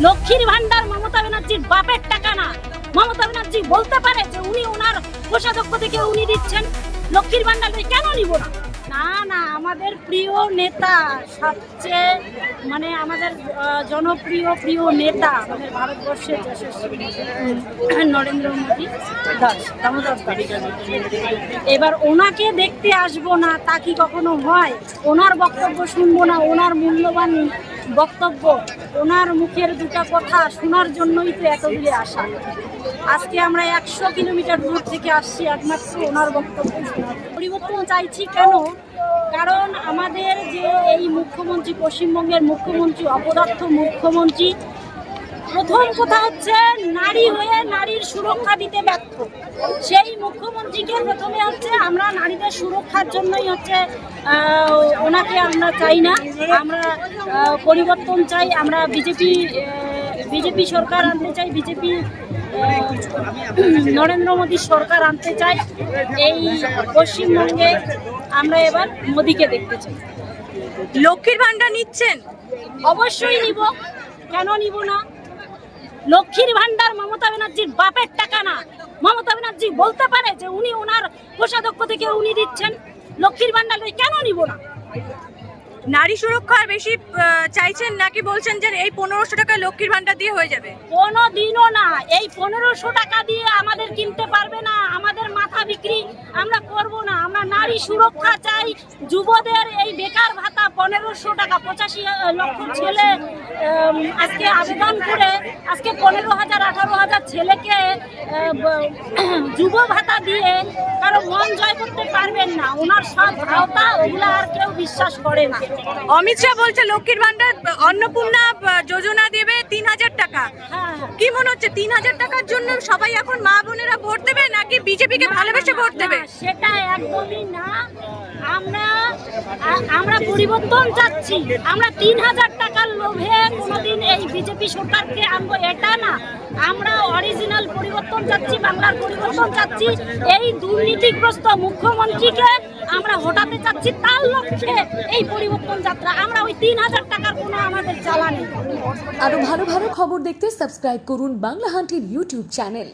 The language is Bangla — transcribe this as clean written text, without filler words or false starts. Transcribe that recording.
লক্ষ্মীর ভান্ডার মমতা ব্যানার্জির বাপের টাকা না। মমতা ব্যানার্জি বলতে পারে যে উনি ওনার কোষাধ্যক্ষ থেকে উনি দিচ্ছেন, লক্ষ্মীর ভান্ডার কেন নিব না? না না, আমাদের প্রিয় নেতা, সবচেয়ে মানে আমাদের জনপ্রিয় নেতা, আমাদের ভারতবর্ষের যশস্বী নরেন্দ্র মোদী দামোদর দাস। এবার ওনাকে দেখতে আসবো না তা কি কখনো হয়? ওনার বক্তব্য শুনবো না, ওনার মূল্যবান বক্তব্য, ওনার মুখের দুটা কথা শোনার জন্যই তো এত দূরে আসা। আজকে আমরা 100 কিলোমিটার দূর থেকে আসছি একমাত্র ওনার বক্তব্য শোনার। পরিবর্তন চাইছি কেন? কারণ আমাদের যে এই মুখ্যমন্ত্রী, পশ্চিমবঙ্গের মুখ্যমন্ত্রী, অপদার্থ মুখ্যমন্ত্রী, প্রথম কথা হচ্ছে নারী হয়ে নারীর সুরক্ষা দিতে ব্যর্থ। সেই মুখ্যমন্ত্রীকে প্রথমে হচ্ছে আমরা নারীদের সুরক্ষার জন্যই হচ্ছে ওনাকে আমরা চাই না, আমরা পরিবর্তন চাই। আমরা বিজেপি সরকার আনতে চাই, নরেন্দ্র মোদীর সরকার আনতে চাই এই পশ্চিমবঙ্গে। আমরা এবার মোদীকে দেখতে চাই। লক্ষ্মীর ভান্ডার নিচ্ছেন? অবশ্যই নিব, কেন নিব না? লক্ষ্মীর ভান্ডার মমতা ব্যানার্জির বাপের টাকা না। মমতা ব্যানার্জি বলতে পারে যে উনি ওনার কোষাধ্যক্ষ থেকে উনি দিচ্ছেন, লক্ষ্মীর ভান্ডার কেন নিব না? নারী সুরক্ষার বেশি চাইছেন নাকি বলছেন যে এই 1500 টাকা লক্ষ্মীর ভান্ডার দিয়ে হয়ে যাবে? কোনো দিনও না, এই 1500 টাকা দিয়ে আমাদের কিনতে পারবে না, আমাদের মাথা বিক্রি আমরা করব না। আমরা নারী সুরক্ষা চাই। যুবদের এই বেকার ভাতা 1500 টাকা, 85 লক্ষ ছেলে আজকে আবেদন করে আজকে 15,000 18,000 ছেলেকে যুব ভাতা দিয়ে কারো মন জয় করতে পারবেন না। ওনার সব ভাওতা ওগুলো আর কেউ বিশ্বাস করে না। অমিত শাহ বলছে লক্ষ্মীর ভান্ডার অন্নপূর্ণা যোজনা দেবে 3000 টাকা। কি মনে হচ্ছে 3000 টাকার জন্য সবাই এখন মা বোনেরা ভোট দেবে নাকি বিজেপিকে ভালোবেসে ভোট দেবে? সেটা একদমই না। আমরা পরিবর্তন চাচ্ছি। আমরা 3000 টাকার লোভে কোনোদিন এই বিজেপি সরকারকে আনবো এটা না। আমরা অরিজিনাল পরিবর্তন চাচ্ছি, বাংলার পরিবর্তন চাচ্ছি। এই দুর্নীতিগ্রস্ত মুখ্যমন্ত্রীকে আমরা হটাতে চাচ্ছি, তার লক্ষ্যে এই পরিবর্তন যাত্রা। আমরা ওই 3000 টাকার কোনো আমাদের জ্বালা নেই। আরো ভালো ভালো খবর দেখতে সাবস্ক্রাইব করুন বাংলা হান্টির ইউটিউব চ্যানেল।